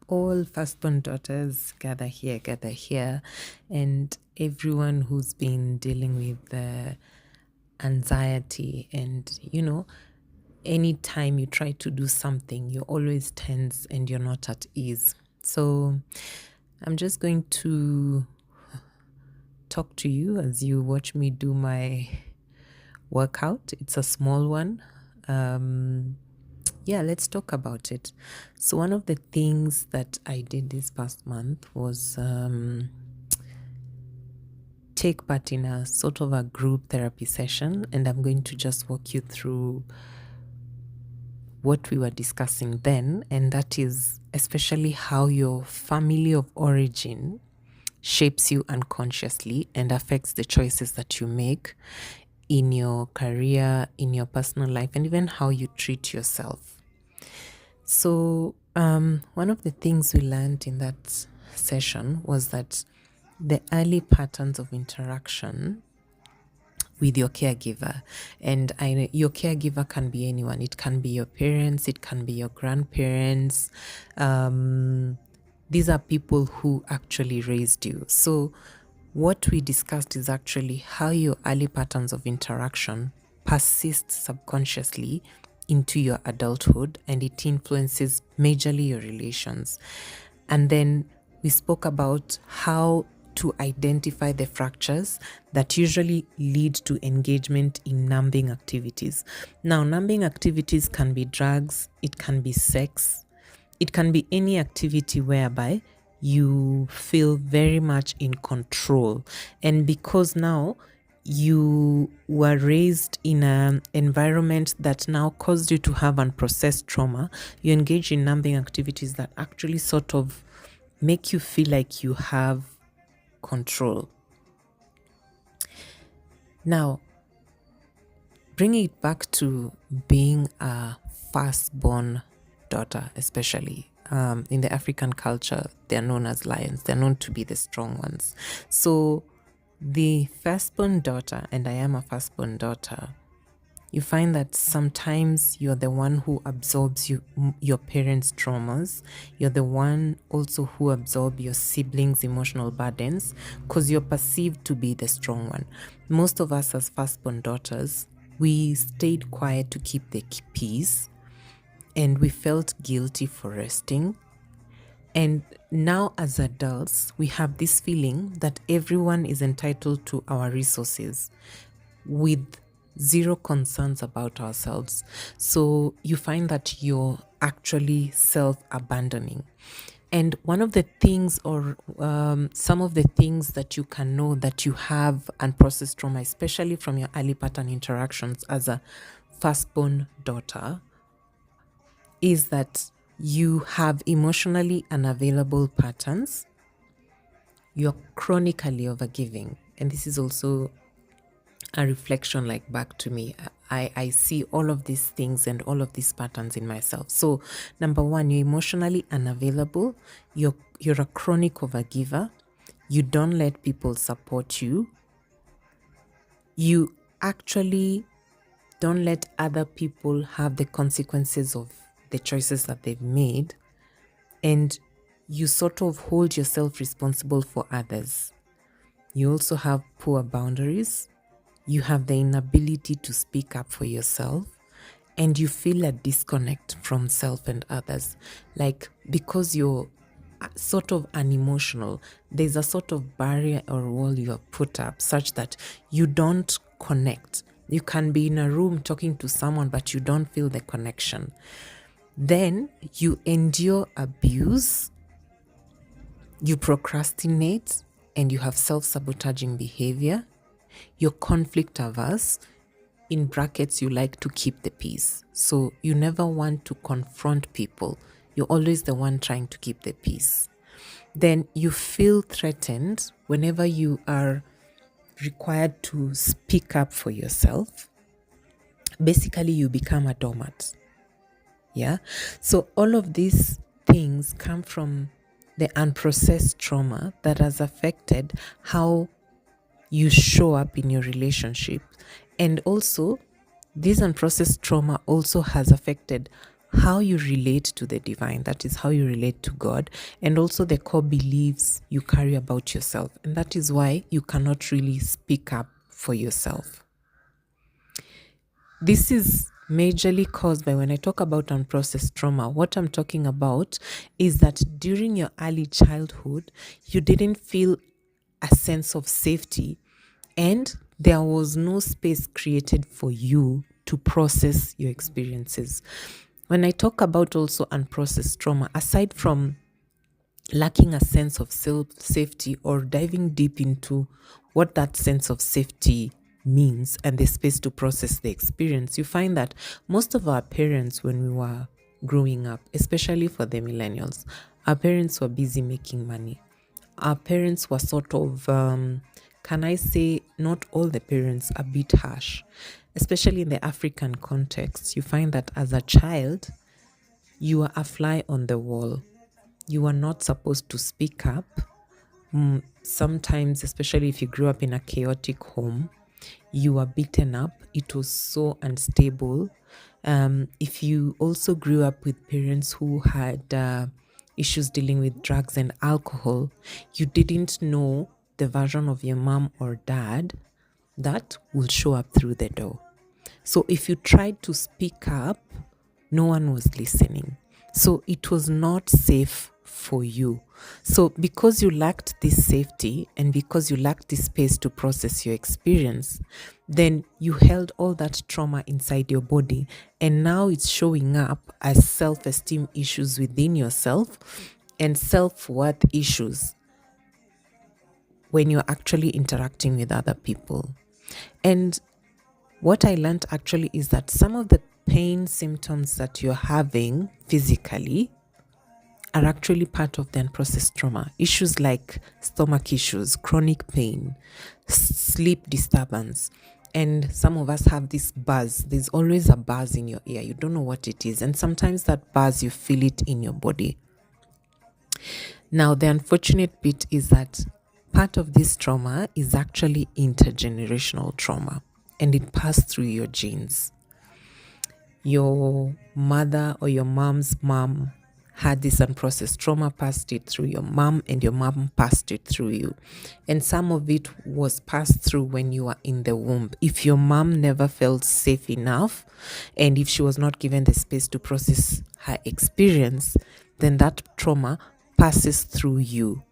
All firstborn daughters, gather here, and everyone who's been dealing with the anxiety and anytime you try to do something, you're always tense and you're not at ease. So I'm just going to talk to you as you watch me do my workout. It's a small one. Let's talk about it. So one of the things that I did this past month was take part in a sort of a group therapy session, and I'm going to just walk you through what we were discussing then, and that is especially how your family of origin shapes you unconsciously and affects the choices that you make in your career, in your personal life, and even how you treat yourself. So one of the things we learned in that session was that the early patterns of interaction with your caregiver, and your caregiver can be anyone. It can be your parents, it can be your grandparents. These are people who actually raised you. So what we discussed is actually how your early patterns of interaction persist subconsciously into your adulthood, and it influences majorly your relations. And then we spoke about how to identify the fractures that usually lead to engagement in numbing activities. Now, numbing activities can be drugs, it can be sex, it can be any activity whereby you feel very much in control. And because now you were raised in an environment that now caused you to have unprocessed trauma, you engage in numbing activities that actually sort of make you feel like you have control. Now, bringing it back to being a firstborn daughter, especially in the African culture, they're known as lions. They're known to be the strong ones. So the firstborn daughter, and I am a firstborn daughter, you find that sometimes you're the one who absorbs your parents' traumas. You're the one also who absorbs your siblings' emotional burdens because you're perceived to be the strong one. Most of us as firstborn daughters, we stayed quiet to keep the peace, and we felt guilty for resting. And now as adults, we have this feeling that everyone is entitled to our resources with zero concerns about ourselves. So you find that you're actually self-abandoning. And one of the things, or some of the things that you can know that you have unprocessed trauma, especially from your early pattern interactions as a firstborn daughter, is that you have emotionally unavailable patterns. You're chronically overgiving. And this is also a reflection like back to me. I see all of these things and all of these patterns in myself. So number one, you're emotionally unavailable. You're a chronic overgiver. You don't let people support you. You actually don't let other people have the consequences of the choices that they've made. And you sort of hold yourself responsible for others. You also have poor boundaries. You have the inability to speak up for yourself, and you feel a disconnect from self and others. Like, because you're sort of unemotional, there's a sort of barrier or wall you have put up such that you don't connect. You can be in a room talking to someone, but you don't feel the connection. Then you endure abuse, you procrastinate, and you have self-sabotaging behavior. You're conflict averse. In brackets, you like to keep the peace. So you never want to confront people. You're always the one trying to keep the peace. Then you feel threatened whenever you are required to speak up for yourself. Basically, you become a doormat. Yeah. So all of these things come from the unprocessed trauma that has affected how you show up in your relationship. And also, this unprocessed trauma also has affected how you relate to the divine, that is how you relate to God, and also the core beliefs you carry about yourself. And that is why you cannot really speak up for yourself. This is majorly caused by, when I talk about unprocessed trauma, what I'm talking about is that during your early childhood, you didn't feel a sense of safety, and there was no space created for you to process your experiences. When I talk about also unprocessed trauma, aside from lacking a sense of safety or diving deep into what that sense of safety means and the space to process the experience, you find that most of our parents, when we were growing up, especially for the millennials, our parents were busy making money. Our parents were sort of, can I say, not all the parents, a bit harsh, especially in the African context. You find that as a child, you are a fly on the wall. You are not supposed to speak up. Sometimes, especially if you grew up in a chaotic home, you were beaten up. It was so unstable. If you also grew up with parents who had issues dealing with drugs and alcohol, you didn't know the version of your mom or dad that will show up through the door. So if you tried to speak up, no one was listening. So it was not safe for you. So because you lacked this safety and because you lacked this space to process your experience, then you held all that trauma inside your body, and now it's showing up as self-esteem issues within yourself and self-worth issues when you're actually interacting with other people. And what I learned actually is that some of the pain symptoms that you're having physically are actually part of the unprocessed trauma. Issues like stomach issues, chronic pain, sleep disturbance. And some of us have this buzz. There's always a buzz in your ear. You don't know what it is. And sometimes that buzz, you feel it in your body. Now, the unfortunate bit is that part of this trauma is actually intergenerational trauma, and it passed through your genes. Your mother or your mom's mom had this unprocessed trauma, passed it through your mom, and your mom passed it through you. And some of it was passed through when you were in the womb. If your mom never felt safe enough, and if she was not given the space to process her experience, then that trauma passes through you.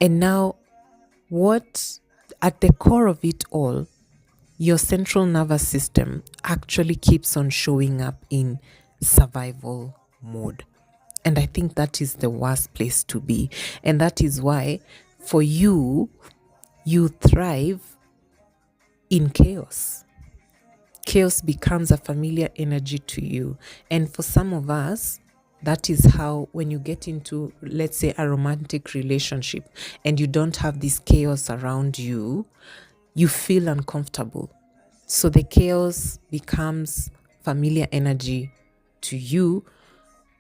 And now, what at the core of it all, your central nervous system actually keeps on showing up in survival mode. And I think that is the worst place to be. And that is why, for you, you thrive in chaos. Chaos becomes a familiar energy to you. And for some of us, that is how, when you get into, let's say, a romantic relationship and you don't have this chaos around you, you feel uncomfortable. So the chaos becomes familiar energy to you,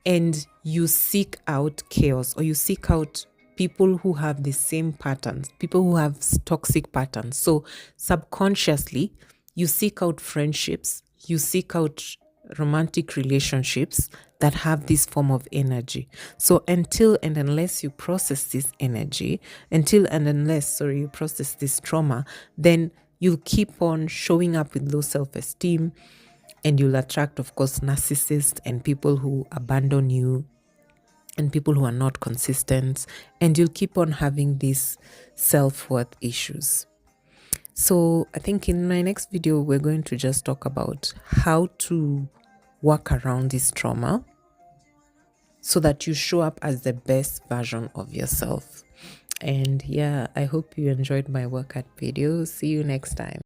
and you seek out chaos, or you seek out people who have the same patterns, people who have toxic patterns. So subconsciously, you seek out friendships, you seek out romantic relationships that have this form of energy. So until and unless you process this energy, you process this trauma, then you'll keep on showing up with low self-esteem, and you'll attract, of course, narcissists and people who abandon you and people who are not consistent, and you'll keep on having these self-worth issues. So I think in my next video, we're going to just talk about how to work around this trauma so that you show up as the best version of yourself. And yeah, I hope you enjoyed my workout video. See you next time.